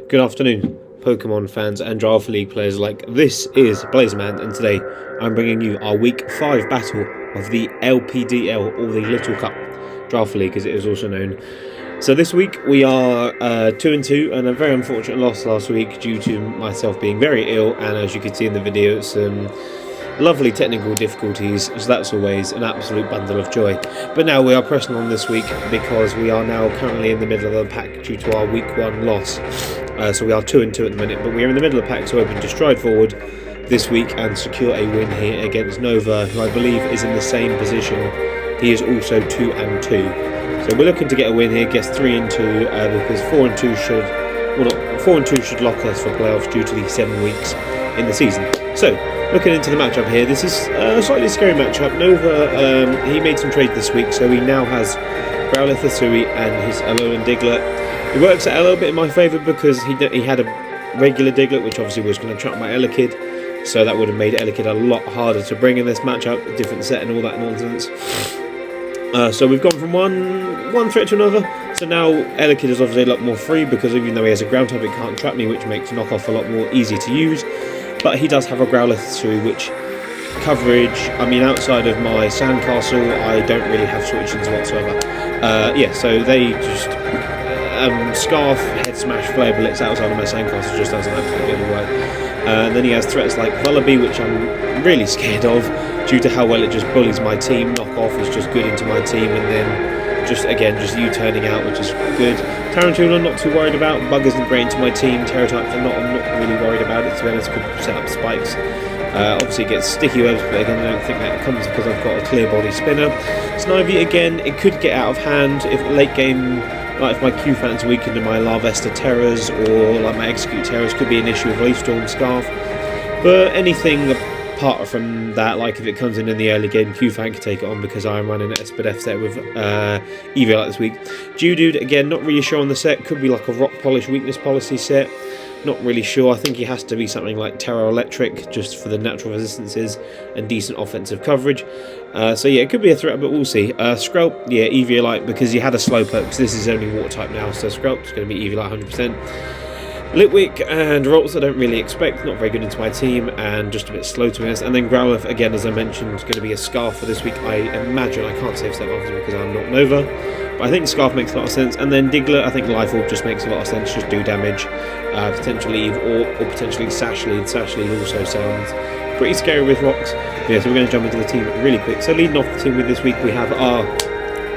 Good afternoon, Pokemon fans and Drafter League players alike. This is Blazerman, and today I'm bringing you our Week 5 battle of the LPDL, or the Little Cup Drafter League, as it is also known. So this week we are 2-2, and a very unfortunate loss last week due to myself being very ill, and as you can see in the video, some lovely technical difficulties, so that's always an absolute bundle of joy. But now we are pressing on this week because we are now currently in the middle of the pack due to our Week 1 loss. So we are 2-2 at the minute, but we are in the middle of the pack to open to stride forward this week and secure a win here against Nova, who I believe is in the same position. He is also 2-2. So we're looking to get a win here, guess 3-2, because 4-2 should, well, not 4-2 should lock us for playoffs due to the 7 weeks in the season. So looking into the matchup here, this is a slightly scary matchup. Nova, he made some trades this week, so he now has Growlithe, Hisui, and his Alolan Diglett. It works out a little bit in my favour because he had a regular Diglett, which obviously was going to trap my Elekid, so that would have made Elekid a lot harder to bring in this matchup, a different set and all that nonsense. So we've gone from one threat to another, so now Elekid is obviously a lot more free because even though he has a ground type, it can't trap me, which makes knockoff a lot more easy to use. But he does have a Growlithe through, which coverage, I mean, outside of my Sandcastle, I don't really have switch-ins whatsoever. Yeah, so they just Scarf, Head Smash, Flare Blitz outside of my Sandcastle just doesn't absolutely work. Then he has threats like Vullaby, which I'm really scared of due to how well it just bullies my team. Knockoff is just good into my team, and then just you turning out, which is good. Tarantula, I'm not too worried about. Bug isn't great into my team. Terratypes, I'm not really worried about it, to be honest. Could set up spikes. Obviously it gets sticky webs, but again I don't think that comes because I've got a clear body spinner. Snivy, again, it could get out of hand if late game, like if my Q-Fan's weakened and my Larvesta Terrors or like my Execute Terrors, could be an issue with Leaf Storm Scarf. But anything apart from that, like if it comes in the early game, Q-Fan can take it on because I'm running an SPDF set with Eviolite this week. Geodude, again, not really sure on the set, could be like a Rock Polish Weakness Policy set. Not really sure. I think he has to be something like Terra Electric, just for the natural resistances and decent offensive coverage. So yeah, it could be a threat, but we'll see. Skrelp, yeah, Eviolite, because he had a Slowpoke, because this is only Water type now, so Skrelp's going to be Eviolite 100%. Litwick and Rolls I don't really expect, not very good into my team, and just a bit slow to us. And then Growlithe, again, as I mentioned, is going to be a Scarf for this week. I imagine, I can't save step obviously because I'm not Nova, but I think Scarf makes a lot of sense. And then Diglett, I think Life Orb just makes a lot of sense, just do damage. Potentially Eve or potentially Sash Lead. Sash Lead also sounds pretty scary with rocks. But yeah, so we're going to jump into the team really quick. So leading off the team with this week, we have our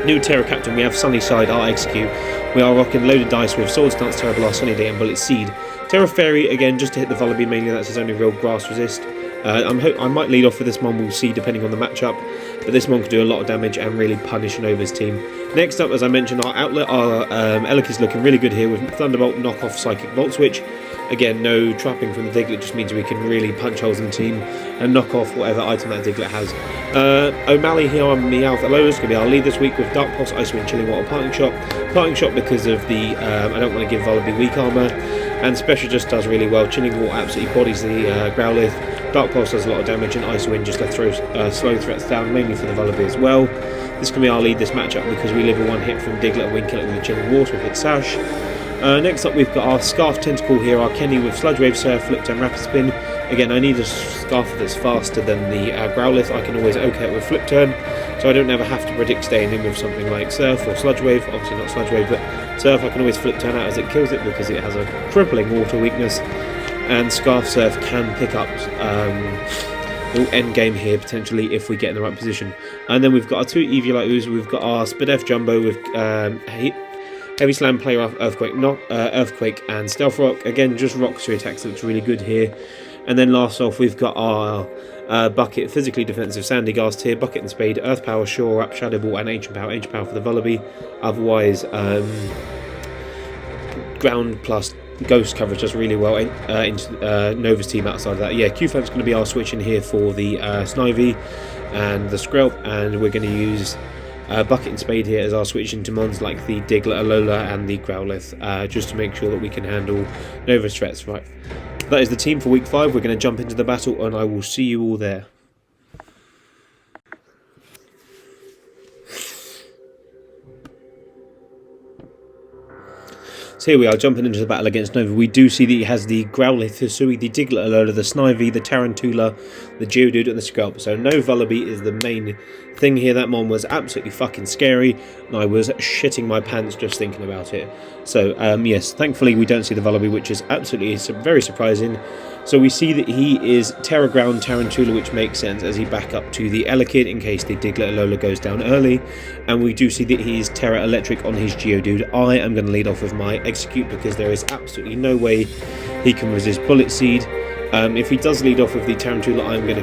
new Terra Captain, we have Sunnyside, our Execute. We are rocking loaded dice with Swords Dance, Terra Blast, Sunny Day and Bullet Seed. Terra Fairy, again, just to hit the Vullaby mainly, that's his only real grass resist. I might lead off with this one, we'll see depending on the matchup, but this one can do a lot of damage and really punish Nova's team. Next up, as I mentioned, our outlet, our Elekid is looking really good here with Thunderbolt, Knockoff, Psychic Volt Switch. Again, no trapping from the Diglett, just means we can really punch holes in the team and knock off whatever item that Diglett has. O'Malley here on Meowth Alola is going to be our lead this week with Dark Pulse, Ice Wind, Chilling Water, Parting Shot. Parting Shot because of the, I don't want to give Vullaby weak armor, and Special just does really well. Chilling Water absolutely bodies the Growlithe. Dark Pulse does a lot of damage, and Ice Wind just to throw slow threats down, mainly for the Vullaby as well. This can be our lead this matchup because we live a one hit from Diglett and we can kill it with a Chilling Water with its Sash. Next up, we've got our Scarf Tentacle here, our Kenny with Sludge Wave, Surf, Flip Turn, Rapid Spin. Again, I need a Scarf that's faster than the Growlithe. I can always OK it with Flip Turn, so I don't ever have to predict staying in with something like Surf or Sludge Wave. Obviously not Sludge Wave, but Surf I can always Flip Turn out as it kills it because it has a crippling water weakness. And Scarf Surf can pick up end game here potentially if we get in the right position. And then we've got our two Eviolite Ooze. We've got our SPDF Jumbo with Heavy Slam, Play Rough, Earthquake and Stealth Rock. Again, just rocks your attacks, looks really good here. And then last off, we've got our Bucket, Physically Defensive, Sandygast here, Bucket and Spade, Earth Power, Shore Up, Shadow Ball and Ancient Power for the Vullaby. Otherwise, Ground plus Ghost coverage does really well into Nova's team outside of that. Yeah, Q-Fan's going to be our switch in here for the Snivy and the Skrelp, and we're going to use Bucket and Spade here as our switch into mons like the Diglett, Alola and the Growlithe, just to make sure that we can handle Nova's threats. Right, that is the team for week 5. We're going to jump into the battle and I will see you all there. So here we are, jumping into the battle against Nova. We do see that he has the Growlithe, the Hisui, the Diglett Alola, the Snivy, the Tarantula, the Geodude, and the Sculpt. So no Vullaby is the main thing here. That mon was absolutely fucking scary, and I was shitting my pants just thinking about it. So yes, thankfully we don't see the Vullaby, which is absolutely very surprising. So we see that he is Terra Ground Tarantula, which makes sense as he back up to the Elekid in case the Diglett Alola goes down early. And we do see that he is Terra Electric on his Geodude. I am going to lead off with my Execute because there is absolutely no way he can resist Bullet Seed. If he does lead off with the Tarantula, I'm going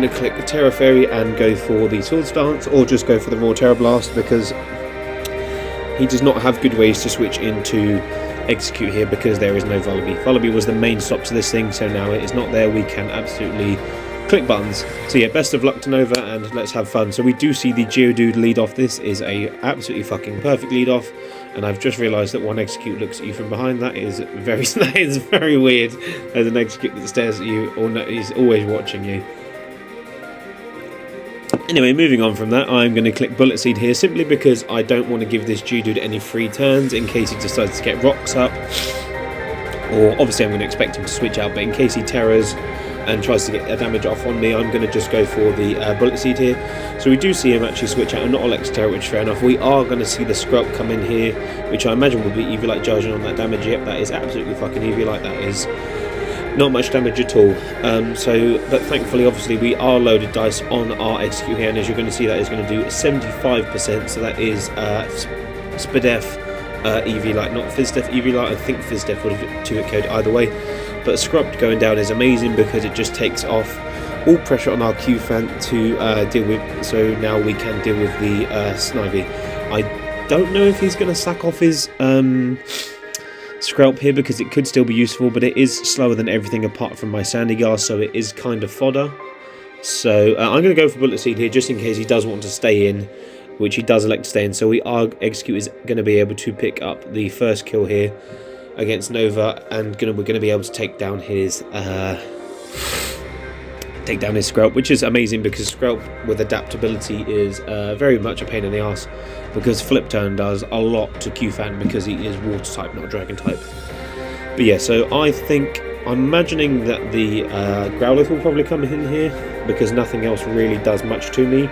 to click Terra Fairy and go for the Swords Dance, or just go for the Raw Terra Blast because he does not have good ways to switch into Execute here because there is no Vullaby. Vullaby was the main stop to this thing, so now it is not there. We can absolutely click buttons. So yeah, best of luck to Nova and let's have fun. So we do see the Geodude lead off. This is a absolutely fucking perfect lead off, and I've just realised that one Execute looks at you from behind. That is very weird. There's an Execute that stares at you or is always watching you. Anyway, moving on from that, I'm going to click Bullet Seed here simply because I don't want to give this Geodude any free turns in case he decides to get rocks up. Or obviously I'm going to expect him to switch out, but in case he terrors and tries to get a damage off on me, I'm going to just go for the Bullet Seed here. So we do see him actually switch out and not Alex Terror, which is fair enough. We are going to see the Skrelp come in here, which I imagine will be Eviolite charging on that damage. Yep, that is absolutely fucking Eviolite. That is not much damage at all. But thankfully, obviously, we are loaded dice on our Execute here, and as you're going to see, that is going to do 75%. So that is Spadef Eviolite, not Fizdef Eviolite. I think Fizdef would have 2-hit code either way. But Scrubbed going down is amazing because it just takes off all pressure on our Q-Fan to deal with. So now we can deal with the Snivy. I don't know if he's going to sack off his Skrelp here because it could still be useful, but it is slower than everything apart from my Sandygast, so it is kind of fodder. So I'm going to go for Bullet Seed here just in case he does want to stay in, which he does elect to stay in. So Execute is going to be able to pick up the first kill here against Nova, and we're going to be able to take down his Skrelp, which is amazing because Skrelp with adaptability is very much a pain in the ass because Flip Turn does a lot to Q-Fan because he is Water type, not Dragon type. But yeah, so I'm imagining that the Growlithe will probably come in here because nothing else really does much to me,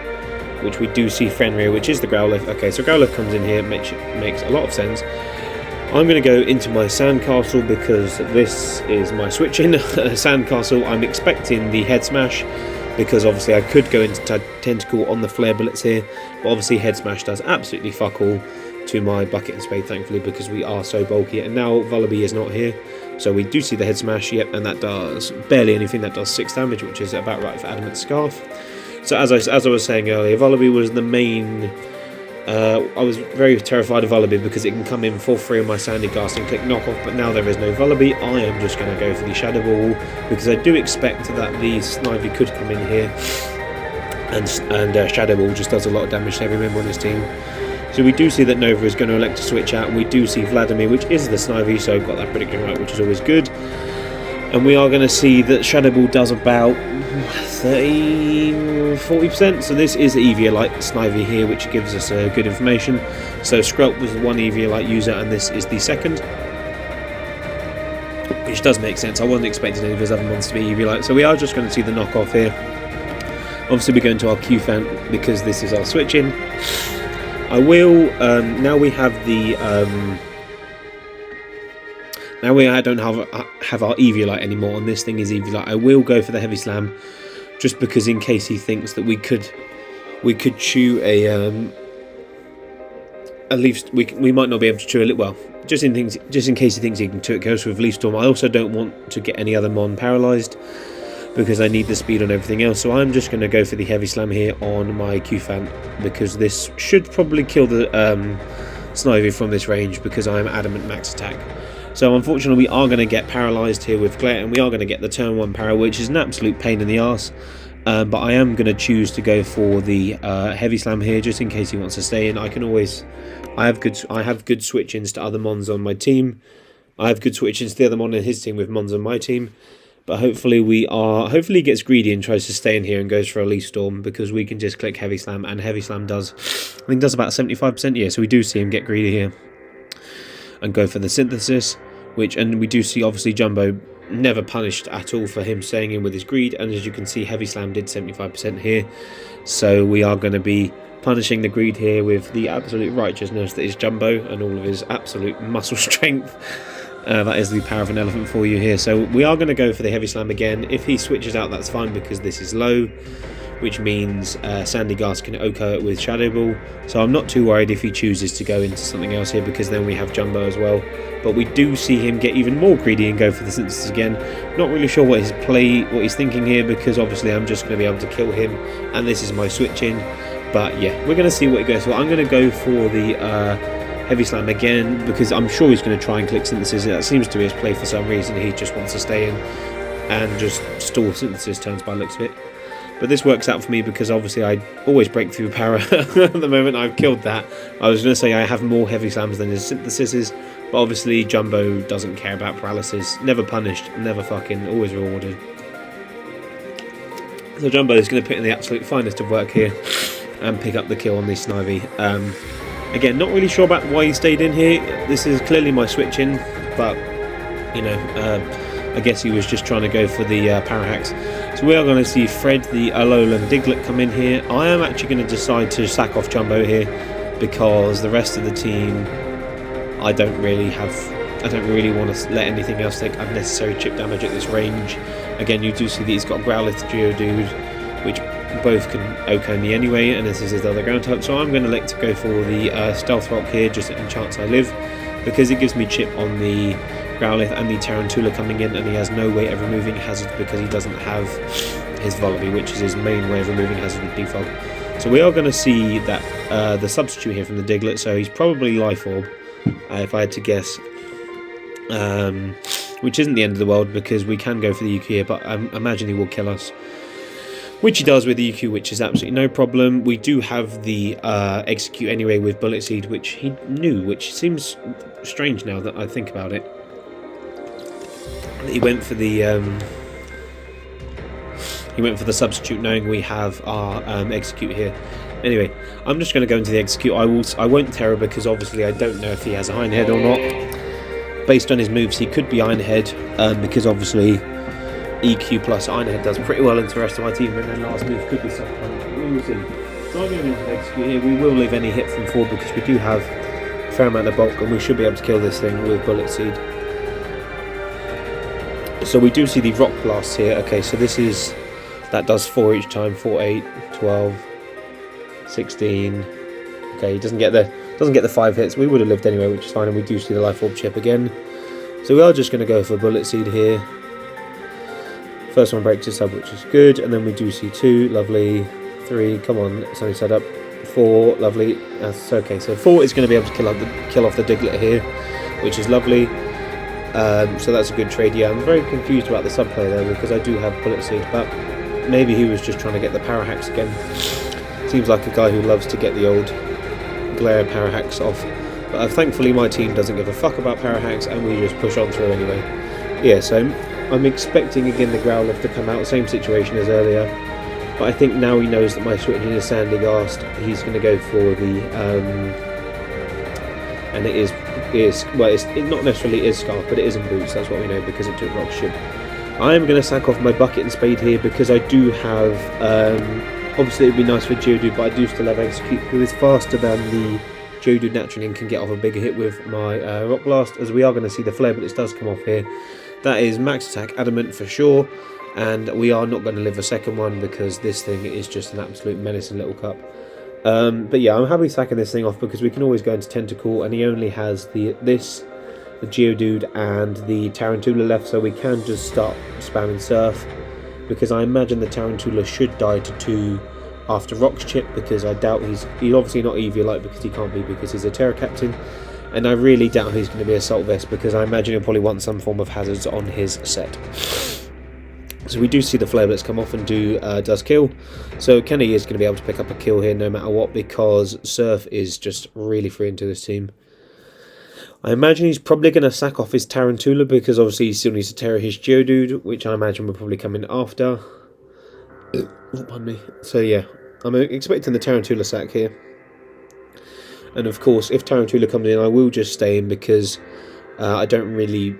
which we do see Fenrir, which is the Growlithe. Okay, so Growlithe comes in here, makes a lot of sense. I'm going to go into my Sandcastle because this is my switch-in. Sandcastle, I'm expecting the Head Smash because obviously I could go into Tentacle on the Flare Bullets here, but obviously Head Smash does absolutely fuck all to my Bucket and Spade, thankfully, because we are so bulky. And now Vullaby is not here, so we do see the Head Smash, yep, and that does barely anything. That does 6 damage, which is about right for Adamant Scarf. So as I was saying earlier, Vullaby was the main... I was very terrified of Vullaby because it can come in for free on my Sandygast and click knockoff, but now there is no Vullaby. I am just going to go for the Shadow Ball because I do expect that the Snivy could come in here, and Shadow Ball just does a lot of damage to every member on his team. So we do see that Nova is going to elect to switch out, and we do see Vladimir, which is the Snivy, so got that prediction right, which is always good. And we are going to see that Shadow Ball does about 40%. So this is Eviolite Snivy here, which gives us good information. So Skrelp was the one Eviolite user, and this is the second, which does make sense. I wasn't expecting any of his other ones to be Eviolite, so we are just going to see the knockoff here. Obviously, we go into our Q-Fan because this is our switch-in. I will now we have the. Now I don't have our Eviolite anymore, and this thing is Eviolite. I will go for the Heavy Slam, just because in case he thinks that we could chew a Leaf. We might not be able to chew a well, just in case he thinks he can chew it. Goes with Leaf Storm. I also don't want to get any other mon paralysed because I need the speed on everything else. So I'm just going to go for the Heavy Slam here on my Q-Fan because this should probably kill the Snivy from this range because I am Adamant Max Attack. So unfortunately we are going to get paralysed here with Glare, and we are going to get the turn 1 para, which is an absolute pain in the arse. But I am going to choose to go for the Heavy Slam here, just in case he wants to stay in. I have good switch-ins to other mons on my team. I have good switch-ins to the other mon in his team with mons on my team. But hopefully hopefully he gets greedy and tries to stay in here and goes for a Leaf Storm, because we can just click Heavy Slam, and Heavy Slam does, I think does about 75%, yeah, so we do see him get greedy here and go for the Synthesis, and we do see obviously Jumbo never punished at all for him staying in with his greed, and as you can see Heavy Slam did 75% here, so we are going to be punishing the greed here with the absolute righteousness that is Jumbo and all of his absolute muscle strength. That is the power of an elephant for you here. So we are going to go for the Heavy Slam again. If he switches out, that's fine, because this is low, which means Sandygast can OHKO it with Shadow Ball. So I'm not too worried if he chooses to go into something else here, because then we have Jumbo as well. But we do see him get even more greedy and go for the Synthesis again. Not really sure what he's thinking here, because obviously I'm just going to be able to kill him, and this is my switch in. But yeah, we're going to see what he goes for. I'm going to go for the Heavy Slam again, because I'm sure he's going to try and click Synthesis. That seems to be his play for some reason. He just wants to stay in and just stall Synthesis turns by the looks of it. But this works out for me, because obviously I always break through para. At the moment I've killed that. I was going to say I have more Heavy Slams than his Synthesises, but obviously Jumbo doesn't care about paralysis. Never punished, never fucking, always rewarded. So Jumbo is going to put in the absolute finest of work here and pick up the kill on the Snivy. Again, not really sure about why he stayed in here. This is clearly my switch in, but you know, I guess he was just trying to go for the Parahacks. So we are going to see Fred the Alolan Diglett come in here. I am actually going to decide to sack off Jumbo here, because the rest of the team, I don't really want to let anything else take unnecessary chip damage at this range. Again, you do see that he's got Growlithe, Geodude, which both can OHKO me anyway, and this is his other ground type, so I'm going to elect to go for the Stealth Rock here, just in chance I live, because it gives me chip on the Growlithe and the Tarantula coming in, and he has no way of removing hazards because he doesn't have his Volibee, which is his main way of removing hazard with Defog. So we are going to see that the substitute here from the Diglett, so he's probably Life Orb, if I had to guess, which isn't the end of the world, because we can go for the UQ here, but I imagine he will kill us. Which he does with the EQ, which is absolutely no problem. We do have the Execute anyway with Bullet Seed, which he knew, which seems strange now that I think about it. He went for the substitute, knowing we have our Execute here. Anyway, I'm just going to go into the Execute. I won't Terror, because obviously I don't know if he has Iron Head or not. Based on his moves, he could be Iron Head, because obviously EQ plus Iron Head does pretty well into the rest of my team, and then last move could be Sucker Punch. We will see. So I'm going into the Execute here. We will leave any hit from forward, because we do have a fair amount of bulk, and we should be able to kill this thing with Bullet Seed. So we do see the Rock Blast here. Okay, so that does 4 each time. 4, 8, 12, 16. Okay, he doesn't get the 5 hits. We would have lived anyway, which is fine, and we do see the Life Orb chip again. So we are just going to go for Bullet Seed here. First one breaks his sub, which is good, and then we do see 2, lovely, 3, come on, it's only set up, 4, lovely, that's okay, so 4 is going to be able to kill off the Diglett here, which is lovely, so that's a good trade. Yeah, I'm very confused about the sub play there, because I do have Bullet Seed, but maybe he was just trying to get the Parahacks again. Seems like a guy who loves to get the old Glare Parahacks off, but thankfully my team doesn't give a fuck about Parahacks, and we just push on through anyway. Yeah, so I'm expecting again the Growlithe to come out, same situation as earlier, but I think now he knows that my switch in is Sandygast, he's going to go for the, and it not necessarily is Scarf, but it is in Boots, that's what we know, because it took Rock Ship. I am going to sack off my Bucket and Spade here, because I do have, obviously it would be nice for Geodude, but I do still have Execute, who is faster than the Geodude naturally and can get off a bigger hit with my Rock Blast, as we are going to see the Flare Bullets does come off here. That is max attack adamant for sure, and we are not going to live a second one, because this thing is just an absolute menace in Little Cup. But yeah, I'm happy sacking this thing off, because we can always go into Tentacle, and he only has the Geodude and the Tarantula left, so we can just start spamming Surf, because I imagine the Tarantula should die to 2 after Rock's chip, because I doubt he's obviously not Eviolite, because he can't be, because he's a Terra Captain. And I really doubt he's going to be Assault Vest, because I imagine he'll probably want some form of hazards on his set. So we do see the Flare Blitz come off and does kill. So Kenny is going to be able to pick up a kill here no matter what, because Surf is just really free into this team. I imagine he's probably going to sack off his Tarantula because obviously he still needs to terror his Geodude, which I imagine will probably come in after. Oh, pardon me. So yeah, I'm expecting the Tarantula sack here. And of course, if Tarantula comes in, I will just stay in because I don't really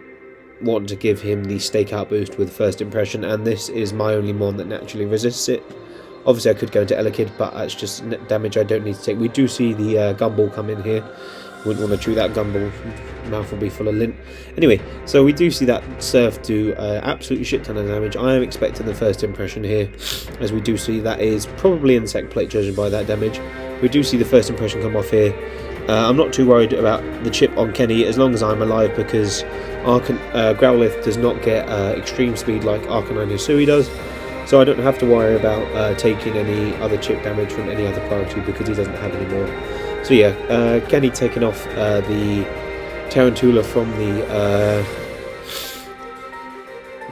want to give him the stakeout boost with first impression, and this is my only Mon that naturally resists it. Obviously I could go into Elekid, but that's just damage I don't need to take. We do see the Gumball come in here. Wouldn't want to chew that Gumball, mouth will be full of lint. Anyway, so we do see that Surf do absolutely shit ton of damage. I am expecting the first impression here, as we do see that is probably Insect Plate judging by that damage. We do see the first impression come off here. I'm not too worried about the chip on Kenny as long as I'm alive, because Growlithe does not get extreme speed like Arcanine Hisui does, so I don't have to worry about taking any other chip damage from any other priority because he doesn't have any more. So yeah, Kenny taking off the Tarantula from the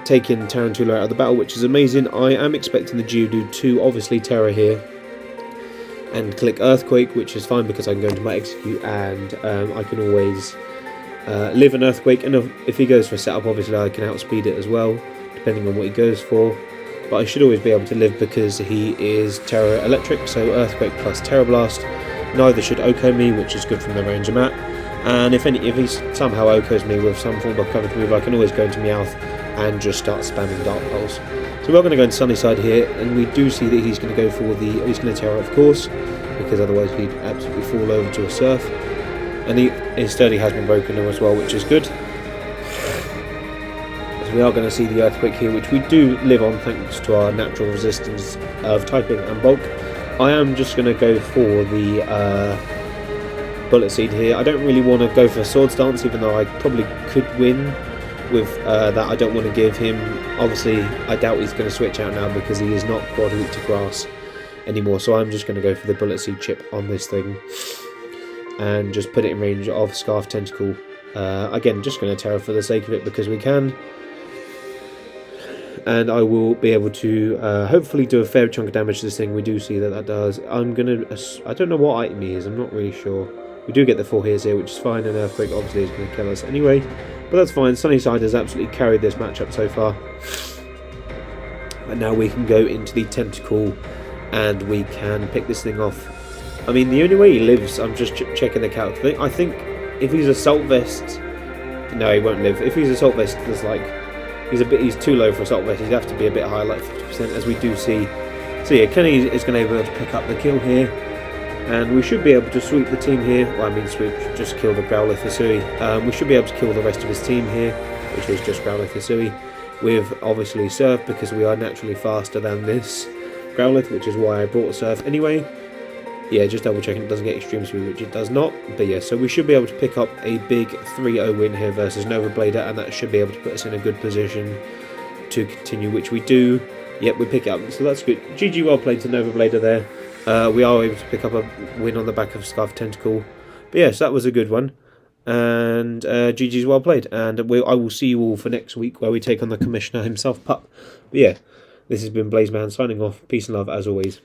taking Tarantula out of the battle, which is amazing. I am expecting the Geodude to obviously Terror here and click Earthquake, which is fine because I can go into my execute and I can always live an Earthquake, and if he goes for a setup obviously I can outspeed it as well depending on what he goes for, but I should always be able to live because he is Terra Electric, so Earthquake plus Terra Blast. Neither should OHKO me, which is good from the range I'm at, and if he somehow OHKOs me with some form of coverage move, I can always go into Meowth and just start spamming Dark Pulse. So we're going to go into Sunnyside here, and we do see that he's going to go for he's going to Terror of course, because otherwise he'd absolutely fall over to a Surf. And his Sturdy has been broken as well, which is good. So we are going to see the Earthquake here, which we do live on thanks to our natural resistance of typing and bulk. I am just going to go for the Bullet Seed here. I don't really want to go for Swords Dance, even though I probably could win with that. I don't want to give him, obviously I doubt he's going to switch out now because he is not quad weak to grass anymore, so I'm just going to go for the Bullet Seed chip on this thing and just put it in range of Scarf Tentacle. Again, just going to Terror for the sake of it because we can, and I will be able to hopefully do a fair chunk of damage to this thing. We do see that does. I don't know what item he is, I'm not really sure. We do get the 4 hits here, which is fine, and Earthquake obviously is going to kill us anyway, but that's fine. Sunnyside has absolutely carried this matchup so far, and now we can go into the Tentacle and we can pick this thing off. I mean, the only way he lives, I'm just checking the calc thing. I think if he's Assault Vest, no, he won't live. If he's Assault Vest, there's like he's too low for Assault Vest. He'd have to be a bit higher, like 50%, as we do see. So yeah, Kenny is going to be able to pick up the kill here, and we should be able to sweep the team here. Well, I mean sweep, just kill the Growlithe Hisui. We should be able to kill the rest of his team here, which is just Growlithe Hisui, with obviously Surf because we are naturally faster than this Growlithe, which is why I brought Surf anyway. Yeah, just double checking it doesn't get extreme speed, which it does not. But yeah, so we should be able to pick up a big 3-0 win here versus Nova Blader, and that should be able to put us in a good position to continue, which we do. Yep, we pick it up, so that's good. GG, well played to Nova Blader there. We are able to pick up a win on the back of Scarf Tentacle. But yes, that was a good one. And GG's well played. And I will see you all for next week where we take on the Commissioner himself, Pup. But yeah, this has been Blazeman signing off. Peace and love as always.